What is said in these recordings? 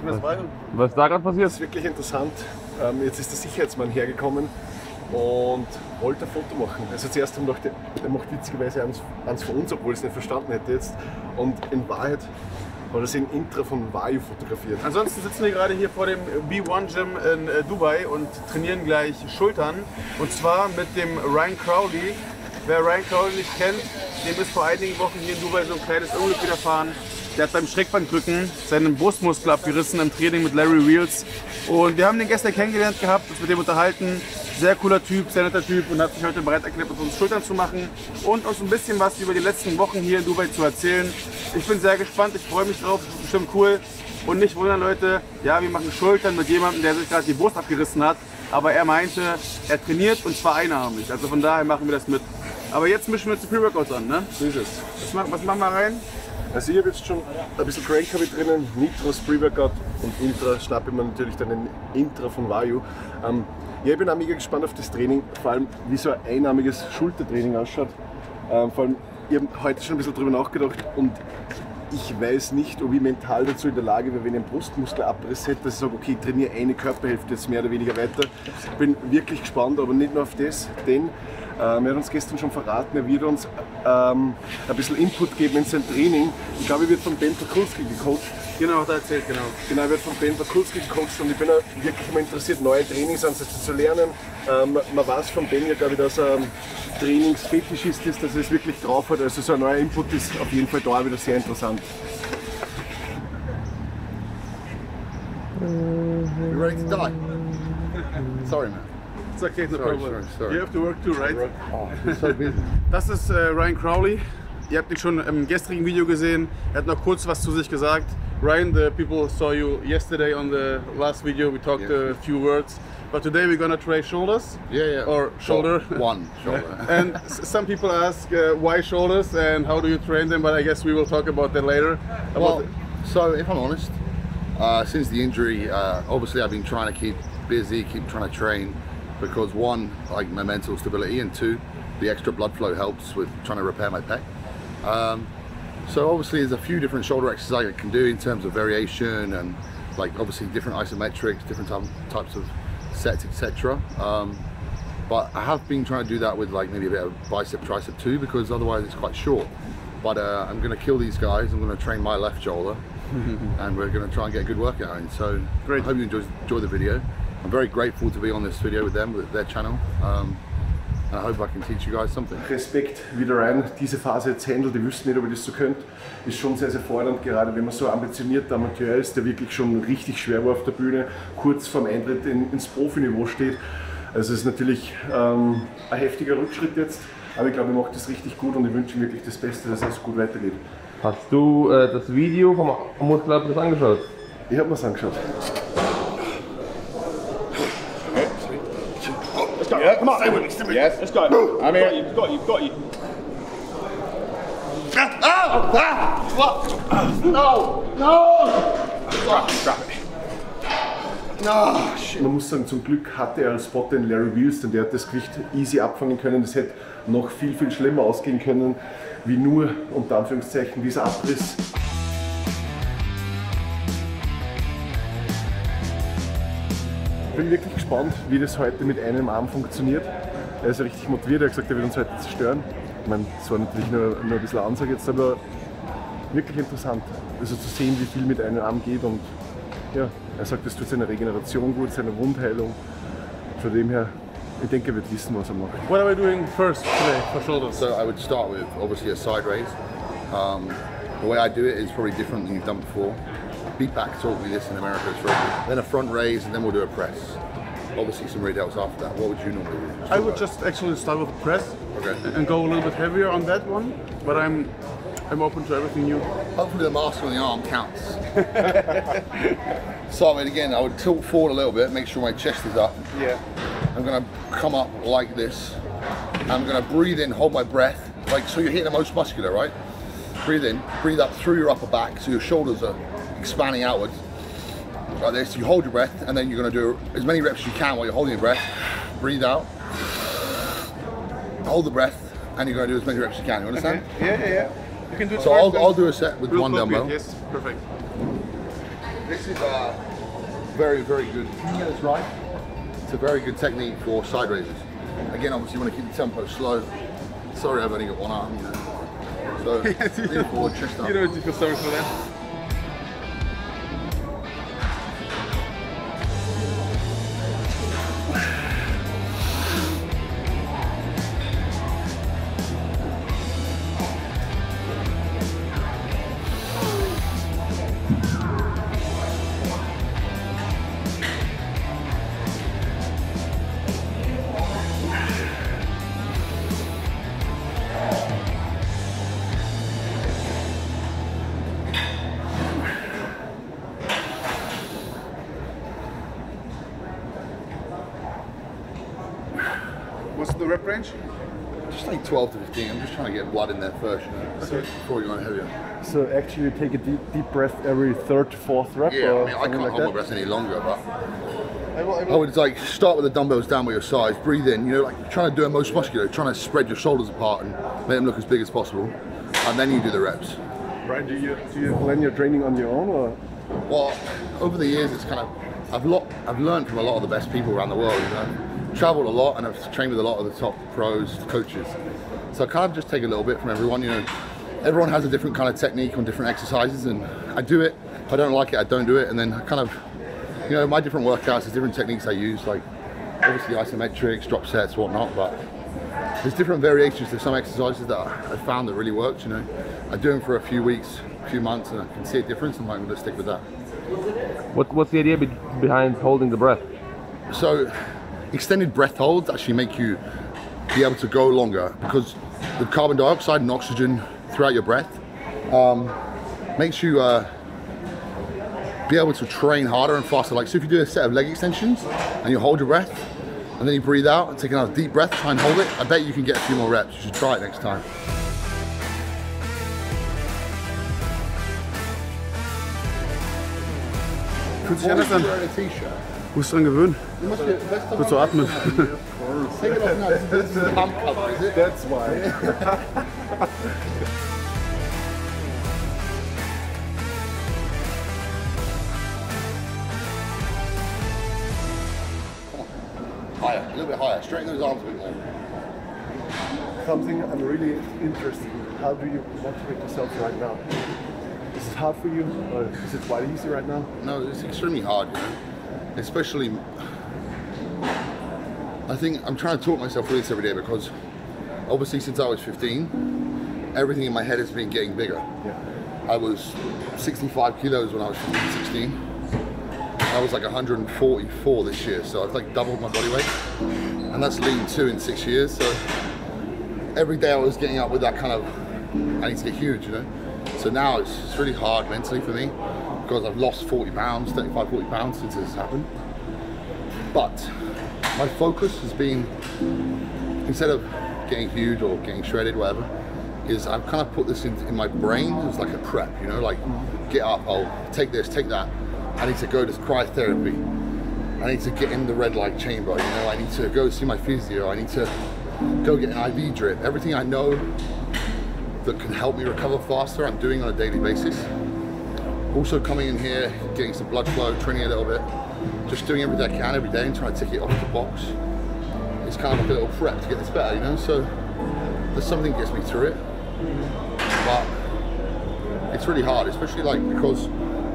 Was ist da gerade passiert? Das ist wirklich interessant. Jetzt ist der Sicherheitsmann hergekommen und wollte ein Foto machen. Also zuerst haben wir gedacht, der macht witzigerweise eins von uns, obwohl ich es nicht verstanden hätte jetzt. Und in Wahrheit hat er sich ein Intro von Vayu fotografiert. Ansonsten sitzen wir gerade hier vor dem B1 Gym in Dubai und trainieren gleich Schultern. Und zwar mit dem Ryan Crowley. Wer Ryan Crowley nicht kennt, dem ist vor einigen Wochen hier in Dubai so ein kleines Unglück widerfahren. Der hat beim Schrägbankdrücken seinen Brustmuskel abgerissen im Training mit Larry Wheels. Und wir haben den gestern kennengelernt gehabt, uns mit dem unterhalten. Sehr cooler Typ, sehr netter Typ und hat sich heute bereit erklärt, mit uns Schultern zu machen und uns ein bisschen was über die letzten Wochen hier in Dubai zu erzählen. Ich bin sehr gespannt, ich freue mich drauf, das ist bestimmt cool. Und nicht wundern Leute, ja, wir machen Schultern mit jemandem, der sich gerade die Brust abgerissen hat. Aber er meinte, er trainiert und zwar einarmig. Also von daher machen wir das mit. Aber jetzt mischen wir uns die Pre-Workouts an, ne? So ist es. Was machen wir rein? Also ich habe jetzt schon ein bisschen Crank habe ich drinnen, Nitros Pre-Workout und Intra schnappe ich mir natürlich dann ein Intra von Vayu. Ja, ich bin auch mega gespannt auf das Training, vor allem wie so ein einarmiges Schultertraining ausschaut. Vor allem, ich habe heute schon ein bisschen drüber nachgedacht und ich weiß nicht, ob ich mental dazu in der Lage wäre, wenn ich einen Brustmuskelabriss hätte, dass ich sage, okay, ich trainiere eine Körperhälfte jetzt mehr oder weniger weiter. Ich bin wirklich gespannt, aber nicht nur auf das, denn er hat uns gestern schon verraten, er wird uns ein bisschen Input geben in sein Training. Ich glaube, er wird von Ben Pakulski gecoacht. Genau, hat er erzählt, genau. Genau, er wird von Ben Pakulski gecoacht und ich bin auch wirklich immer interessiert, neue Trainingsansätze zu lernen. Man weiß von Ben ja, glaube ich, dass er Trainingsfetischist ist, dass er es wirklich drauf hat. Also so ein neuer Input ist auf jeden Fall da wieder sehr interessant. You ready to die? Sorry, man. It's okay, no problem. Sorry. You have to work too, right? Oh, I'm so busy. Das ist Ryan Crowley. Ihr habt ihn schon im gestrigen Video gesehen. Er hat noch kurz was zu sich gesagt. Ryan, the people saw you yesterday on the last video. We talked a few words. But today we're gonna try shoulders. Yeah. Or shoulder. One shoulder. And some people ask why shoulders and how do you train them? But I guess we will talk about that later. Well, so if I'm honest, since the injury, obviously I've been trying to keep busy, keep trying to train, because one, like my mental stability, and two, the extra blood flow helps with trying to repair my pec. So obviously there's a few different shoulder exercises I can do in terms of variation and like obviously different isometrics, different types of sets, etc. But I have been trying to do that with like maybe a bit of bicep, tricep too, because otherwise it's quite short. But I'm going to kill these guys. I'm going to train my left shoulder and we're going to try and get a good workout in. So great. I hope you enjoy the video. I'm very grateful to be on this video with them, with their channel. And I hope I can teach you guys something. Respekt, wie der Ryan diese Phase jetzt handelt. Ich wüsste nicht, ob ich das so könnte. Ist schon sehr, sehr fordernd, gerade wenn man so ambitionierter Amateur ist, der wirklich schon richtig schwer war auf der Bühne, kurz vorm Eintritt ins Profiniveau steht. Also es ist natürlich ein heftiger Rückschritt jetzt, aber ich glaube, er macht das richtig gut und ich wünsche ihm wirklich das Beste, dass es gut weitergeht. Hast du das Video vom Muskelabriss angeschaut? Ich habe mir es angeschaut. Yeah, come on, stay with me, stay with me. Yes, let's go. I'm here. You've got you. No! Drop it. No, shit. Man muss sagen, zum Glück hatte er als Spot den Larry Wheels, denn der hat das Gewicht easy abfangen können. Das hätte noch viel, viel schlimmer ausgehen können, wie nur, unter Anführungszeichen, dieser Abriss. Ich bin wirklich gespannt, wie das heute mit einem Arm funktioniert. Er ist richtig motiviert, er hat gesagt, er wird uns heute zerstören. Ich meine, das war natürlich nur ein bisschen Ansage jetzt, aber wirklich interessant. Also zu sehen, wie viel mit einem Arm geht und ja, er sagt, das tut seiner Regeneration gut, seiner Wundheilung. Von dem her, ich denke, er wird wissen, was er macht. What are we doing first today for shoulders? So I would start with obviously a side raise. The way I do it is probably different than you've done before. Beatback taught me this in America, then a front raise and then we'll do a press. Obviously some rear delts after that. What would you normally do? I would just actually start with a press and go a little bit heavier on that one, but I'm open to everything new. Hopefully the master on the arm counts. So again, I would tilt forward a little bit, make sure my chest is up. Yeah. I'm gonna come up like this. I'm gonna breathe in, hold my breath, like so you're hitting the most muscular, right? Breathe in, breathe up through your upper back, so your shoulders are expanding outwards. Like this, you hold your breath, and then you're gonna do as many reps as you can while you're holding your breath. Breathe out, hold the breath, and you're gonna do as many reps as you can, you understand? Okay. Yeah. You can do it So first, I'll do a set with one dumbbell. Yes, perfect. This is very, very good. If you get this right, it's a very good technique for side raises. Again, obviously you want to keep the tempo slow. Sorry, I've only got one arm, you know. So, lean forward, chest up. You don't feel sorry for that. What's the rep range? Just like 12 to 15. I'm just trying to get blood in there first, you know, before you go heavier. So actually you take a deep breath every third to fourth rep? Yeah, or I mean, I something can't like hold that? my breath any longer, but I would like start with the dumbbells down by your sides, breathe in, you know, like trying to do a most muscular, trying to spread your shoulders apart and make them look as big as possible, and then you do the reps. Brian, do you plan your training on your own, or? Well, over the years, it's kind of, I've learned from a lot of the best people around the world, you know. Traveled a lot and I've trained with a lot of the top pros, coaches. So I kind of just take a little bit from everyone, you know. Everyone has a different kind of technique on different exercises, and I do it. If I don't like it, I don't do it. And then I kind of, you know, my different workouts, there's different techniques I use, like obviously isometrics, drop sets, whatnot, but there's different variations to some exercises that I found that really works, you know. I do them for a few weeks, a few months, and I can see a difference, and I'm going to stick with that. What's the idea behind holding the breath? So extended breath holds actually make you be able to go longer, because the carbon dioxide and oxygen throughout your breath makes you be able to train harder and faster. Like, so if you do a set of leg extensions and you hold your breath and then you breathe out and take another deep breath, try and hold it, I bet you can get a few more reps. You should try it next time. Fühlt sich anders an. Wearing a t-shirt. Musst dran gewöhnen. You must get best of Gut zu atmen. Take it off now. This is a pump cover, is it? That's why. Higher, a little bit higher. Straighten those arms a bit more. Something I'm really interested in. How do you motivate yourself right now? Is it hard for you, or is it quite easy right now? No, it's extremely hard, you know. Especially, I think I'm trying to talk myself through this every day, because obviously since I was 15, everything in my head has been getting bigger. Yeah. I was 65 kilos when I was 15, 16. I was like 144 this year, so I've like doubled my body weight, and that's lean too in 6 years. So every day I was getting up with that kind of, I need to get huge, you know. So now it's really hard mentally for me, because I've lost 40 pounds, 35, 40 pounds since this happened. But my focus has been, instead of getting huge or getting shredded, whatever, is I've kind of put this in my brain as like a prep, you know, like get up, I'll take this, take that. I need to go to cryotherapy. I need to get in the red light chamber, you know, I need to go see my physio, I need to go get an IV drip. Everything I know that can help me recover faster, I'm doing on a daily basis. Also coming in here, getting some blood flow, training a little bit, just doing everything I can every day and trying to tick it off the box. It's kind of like a little prep to get this better, you know, so there's something that gets me through it. But it's really hard, especially like, because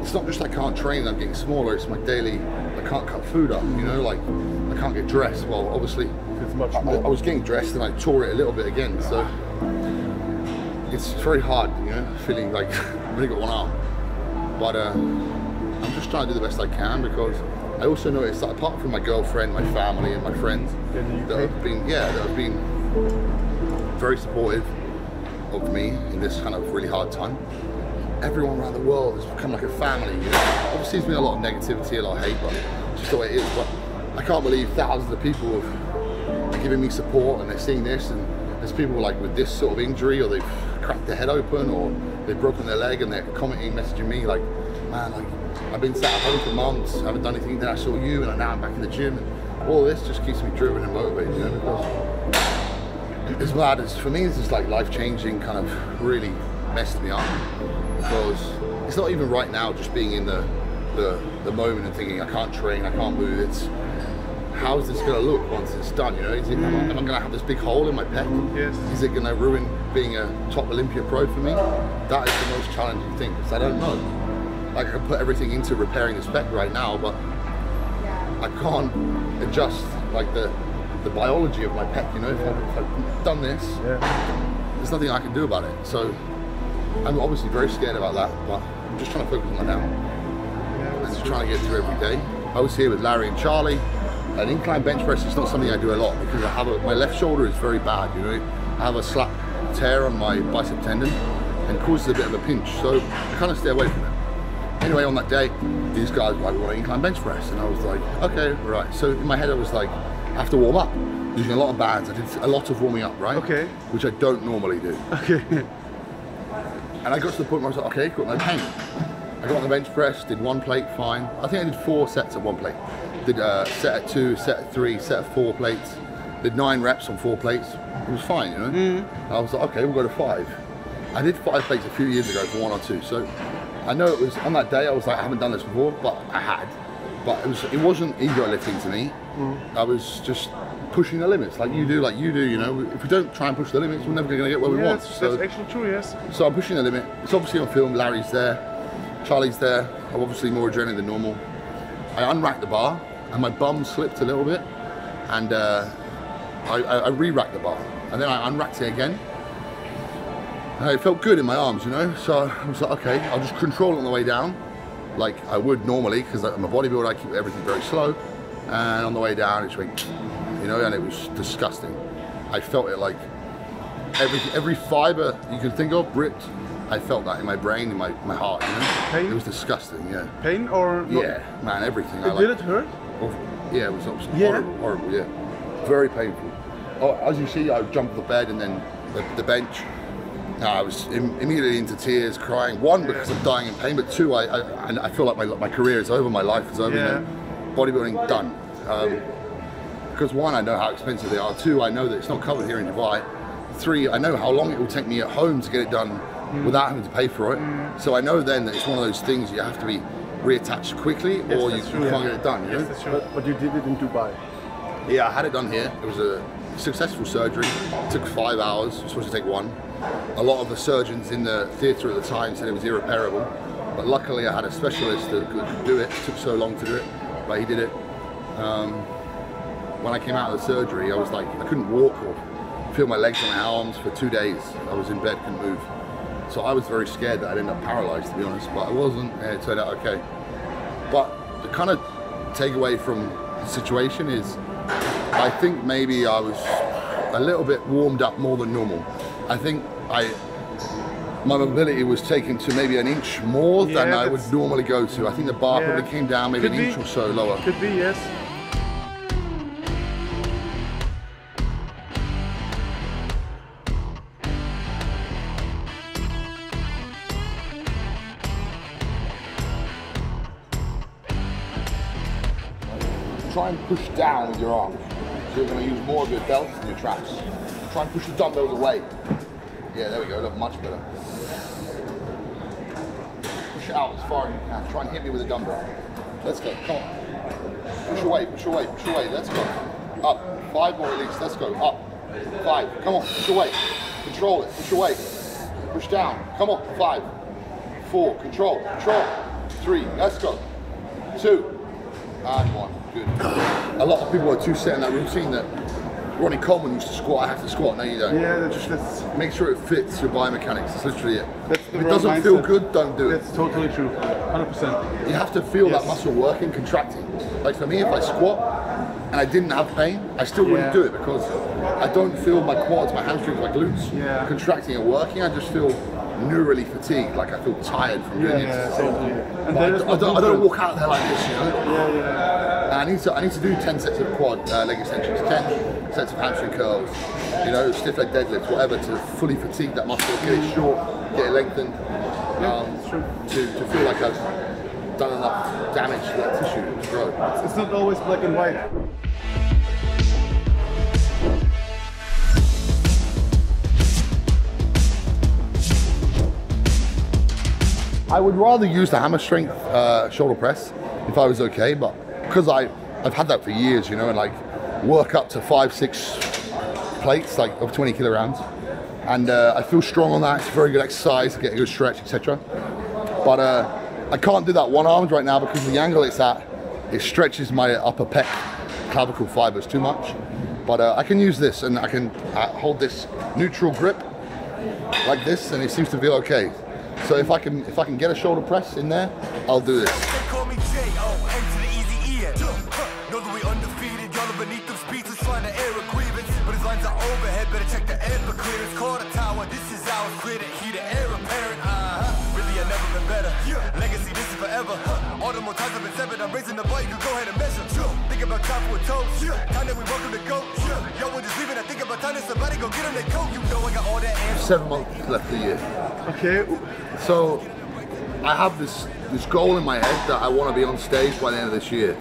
it's not just I can't train, I'm getting smaller, it's my daily, I can't cut food up, you know, like I can't get dressed. Well, obviously, It's much I more. was getting dressed and I tore it a little bit again, so it's very hard, you know, feeling like I've only got one arm. But I'm just trying to do the best I can, because I also noticed that apart from my girlfriend, my family and my friends that have been very supportive of me in this kind of really hard time, everyone around the world has become like a family, you know. Obviously there's been a lot of negativity, a lot of hate, but it's just the way it is. But I can't believe thousands of people have given me support, and they're seeing this, and there's people like with this sort of injury, or they've cracked their head open, or they've broken their leg, and they're commenting, messaging me like, man, like I've been sat at home for months, I haven't done anything, then I saw you, and now I'm back in the gym, and all this just keeps me driven and motivated, you know, because as mad as, for me, this is like life-changing, kind of really messed me up, because it's not even right now just being in the moment and thinking I can't train, I can't move. It's how is this going to look once it's done? You know, is it, am I going to have this big hole in my pec? Yes. Is it going to ruin being a top Olympia pro for me? That is the most challenging thing, because I don't know. Like, I can put everything into repairing this pec right now, but I can't adjust like the biology of my pec. You know, if I've done this, there's nothing I can do about it. So I'm obviously very scared about that, but I'm just trying to focus on that now. And trying to get through every day. I was here with Larry and Charlie. An incline bench press is not something I do a lot, because I have my left shoulder is very bad, you know. I have a slap tear on my bicep tendon and causes a bit of a pinch, so I kind of stay away from it. Anyway, on that day, these guys were like, we want an incline bench press, and I was like, okay, right. So in my head I was like, I have to warm up, using a lot of bands. I did a lot of warming up, right? Okay. Which I don't normally do. Okay. And I got to the point where I was like, okay, got no pain. I got on the bench press, did 1 plate, fine. I think I did 4 sets at 1 plate. Did set at 2, set at 3, set at 4 plates. Did 9 reps on 4 plates. It was fine, you know? I was like, okay, we'll go to 5. I did 5 plates a few years ago for 1 or 2. So I know it was, on that day I was like, I haven't done this before, but I had. But it wasn't ego lifting to me. I was just pushing the limits, like you do, you know. If we don't try and push the limits, we're never going to get where we want. So, that's actually true, yes. So I'm pushing the limit. It's obviously on film. Larry's there, Charlie's there. I'm obviously more adrenaline than normal. I unracked the bar, and my bum slipped a little bit, and I re-racked the bar, and then I unracked it again. And it felt good in my arms, you know. So I was like, okay, I'll just control it on the way down, like I would normally, because I'm a bodybuilder. I keep everything very slow, and on the way down, it's like, you know, and it was disgusting. I felt it like every fiber you can think of ripped. I felt that in my brain, in my heart, you know? Pain? It was disgusting, yeah. Pain or? Yeah, man, everything. Did it hurt? Yeah, it was horrible, horrible, yeah. Very painful. Oh, as you see, I jumped off the bed and then the bench. I was immediately into tears, crying. 1, because I'm dying in pain, but 2, I feel like my career is over, my life is over, you know? Bodybuilding, done. Because 1, I know how expensive they are. 2, I know that it's not covered here in Dubai. 3, I know how long it will take me at home to get it done without having to pay for it. So I know then that it's one of those things you have to be reattached quickly, or you can't get it done, you know? That's true. But you did it in Dubai. Yeah, I had it done here. It was a successful surgery. It took 5 hours. It was supposed to take 1. A lot of the surgeons in the theatre at the time said it was irreparable, but luckily I had a specialist that could do it. It took so long to do it, but he did it. When I came out of the surgery, I was like, I couldn't walk or feel my legs and my arms for 2 days. I was in bed, couldn't move. So I was very scared that I'd end up paralyzed, to be honest, but I wasn't, and it turned out okay. But the kind of takeaway from the situation is, I think maybe I was a little bit warmed up more than normal. I think my mobility was taken to maybe an inch more than I would normally go to. I think the bar probably came down maybe an inch or so lower. Could be, yes. Try and push down with your arms. So you're going to use more of your delts than your traps. Try and push the dumbbells away. Yeah, there we go, look, much better. Push it out as far as you can. Try and hit me with a dumbbell. Let's go, come on. Push away, push away, push away, let's go. Up, 5 more at least, let's go, up. 5, come on, push away. Control it, push away. Push down, come on, 5, 4, control, 3, let's go. 2, and 1. Good. A lot of people are too set in that routine that Ronnie Coleman used to squat, I have to squat. No, you don't. Yeah, that's make sure it fits your biomechanics. That's literally it. If it doesn't feel good, don't do it. That's totally true. 100%. You have to feel that muscle working, contracting. Like for me, if I squat and I didn't have pain, I still wouldn't do it, because I don't feel my quads, my hamstrings, my glutes contracting and working. I just feel neurally fatigued, like I feel tired from doing it. Totally. And I don't walk out there like this, you know? And I need to do 10 sets of quad leg extensions, 10 sets of hamstring curls, you know, stiff leg deadlifts, whatever, to fully fatigue that muscle, get it short, get it lengthened, to feel like I've done enough damage to that tissue to grow. It's not always black and white. I would rather use the hammer strength shoulder press if I was okay, but because I've had that for years, you know, and like work up to 5-6 plates, like of 20 kilograms, and I feel strong on that. It's a very good exercise, get a good stretch, etc. But I can't do that one-armed right now because of the angle it's at. It stretches my upper pec clavicle fibers too much. But I can use this, and I can hold this neutral grip like this, and it seems to feel okay. So if I can get a shoulder press in there, I'll do this. Legacy, this is forever. All the more times I've been severed, I'm raising the bar, you can go ahead and measure. Think about time for a toast. Time that we welcome to go. Yo, we're just leaving. I think about time that somebody go get them their coat. You know I got all that answer. 7 months left of the year. Okay. So I have this goal in my head that I want to be on stage by the end of this year,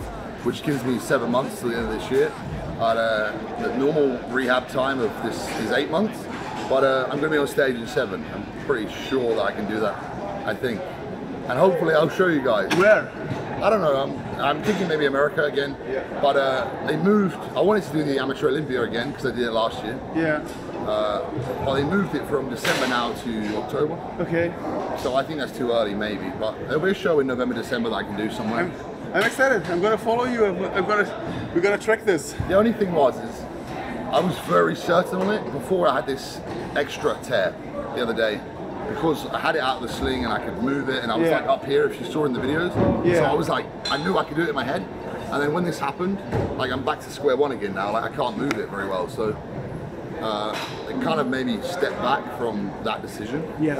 which gives me 7 months to the end of this year. The normal rehab time of this is 8 months, but I'm going to be on stage in 7. I'm pretty sure that I can do that, I think. And hopefully I'll show you guys. Where? I don't know, I'm thinking maybe America again, but they moved. I wanted to do the Amateur Olympia again because I did it last year. Yeah. Well, they moved it from December now to October. Okay. So I think that's too early maybe, but there'll be a show in November, December that I can do somewhere. I'm excited. I'm gonna follow you. We're gonna track this. The only thing is I was very certain on it before I had this extra tear the other day, because I had it out of the sling and I could move it, and I was like up here if you saw in the videos. So I was like, I knew I could do it in my head. And then when this happened, like I'm back to square one again now, like I can't move it very well. So it kind of made me step back from that decision. Yeah.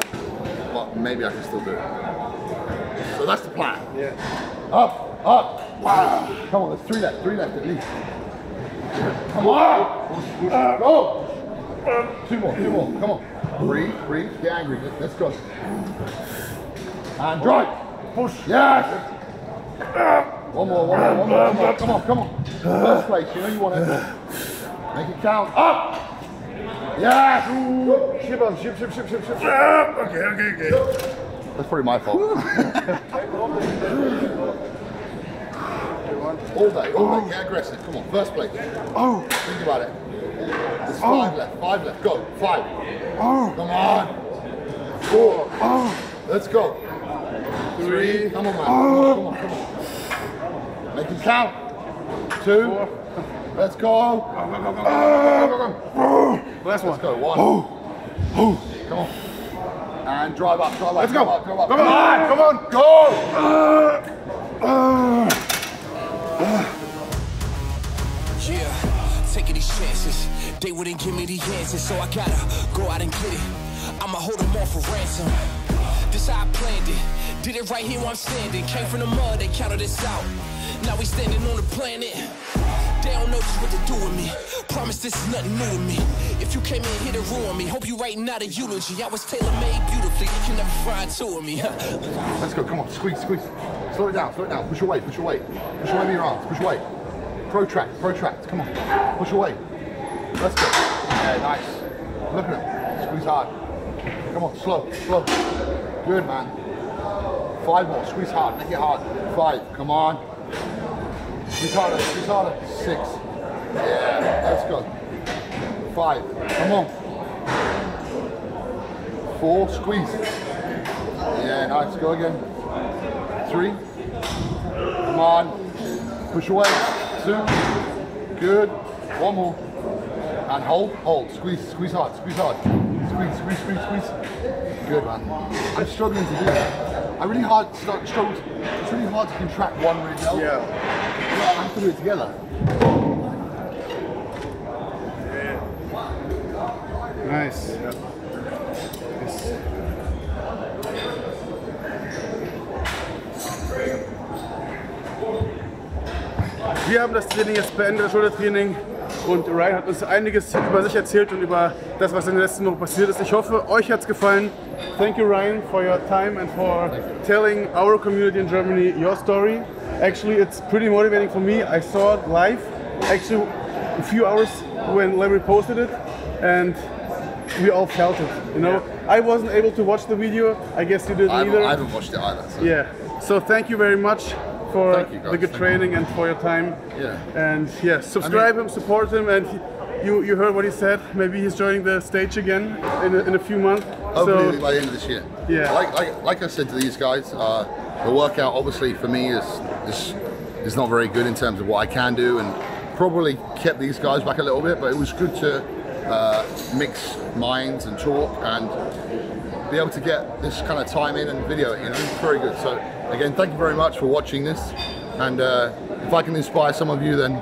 But maybe I can still do it. So that's the plan. Yeah. Up, up. Wow. Come on, there's 3 left at least. Come on. Go. 2 more, come on. Breathe, get angry, let's go. And drive. Push. Yes. One more, come on. First place, you know you want it. Make it count. Up. Yes. Ship. Okay. That's probably my fault. All day, get aggressive. Come on, first place. Oh. Think about it. There's 5 left, go. 5. Oh. Come on. 4. Oh. Let's go. 3. Come on, man. Oh. Come on. Make it count. 2. Let's go. Last one. Let's go. 1. Oh. Come on. And drive up. Let's go. Come on. Go. Yeah, taking these chances. They wouldn't give me the answers, so I gotta go out and get it. I'ma hold them off for ransom. This how I planned it. Did it right here where I'm standing. Came from the mud, they counted us out. Now we standing on the planet. They don't know just what to do with me. Promise this is nothing new to me. If you came in here to ruin me, hope you writing out a eulogy. I was tailor-made beautifully. You can never find 2 of me. Let's go, come on, squeeze. Slow it down. Push away. Push away with your arms, push away. Protract, come on. Push away. Let's go. Yeah, nice. Look at him. Squeeze hard. Come on, slow. Good, man. 5 more. Squeeze hard. Make it hard. 5. Come on. Squeeze harder. 6. Yeah, let's go. 5. Come on. 4. Squeeze. Yeah, nice. Go again. 3. Come on. Push away. 2. Good. 1 more. And hold. Squeeze hard. Squeeze. Good, man. I'm struggling to do that. I really struggle. It's really hard to contract one really well. Yeah. I have to do it together. Nice. Yes. Wir haben das Training jetzt beendet, das Schultertraining, und Ryan hat uns einiges über sich erzählt und über das, was in der letzten Woche passiert ist. Ich hoffe, euch hat es gefallen. Thank you, Ryan, for your time and for telling our community in Germany your story. Actually, it's pretty motivating for me. I saw it live, actually a few hours when Larry posted it, and we all felt it, you know. I wasn't able to watch the video. I guess you didn't either. I haven't watched it either. So. Yeah. So thank you very much for you, guys. the good training and for your time. Yeah. And yeah, subscribe him, support him, and you heard what he said. Maybe he's joining the stage again in a few months. Hopefully by the end of this year. Yeah. Like I said to these guys, the workout obviously for me is not very good in terms of what I can do, and probably kept these guys back a little bit. But it was good to mix minds and talk and be able to get this kind of time in and video it. You know, very good. So again, thank you very much for watching this. And if I can inspire some of you, then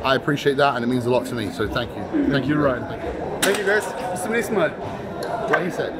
I appreciate that, and it means a lot to me. So thank you. Thank you, Ryan. Thank you, guys. Bis zum nächsten Mal. What he said.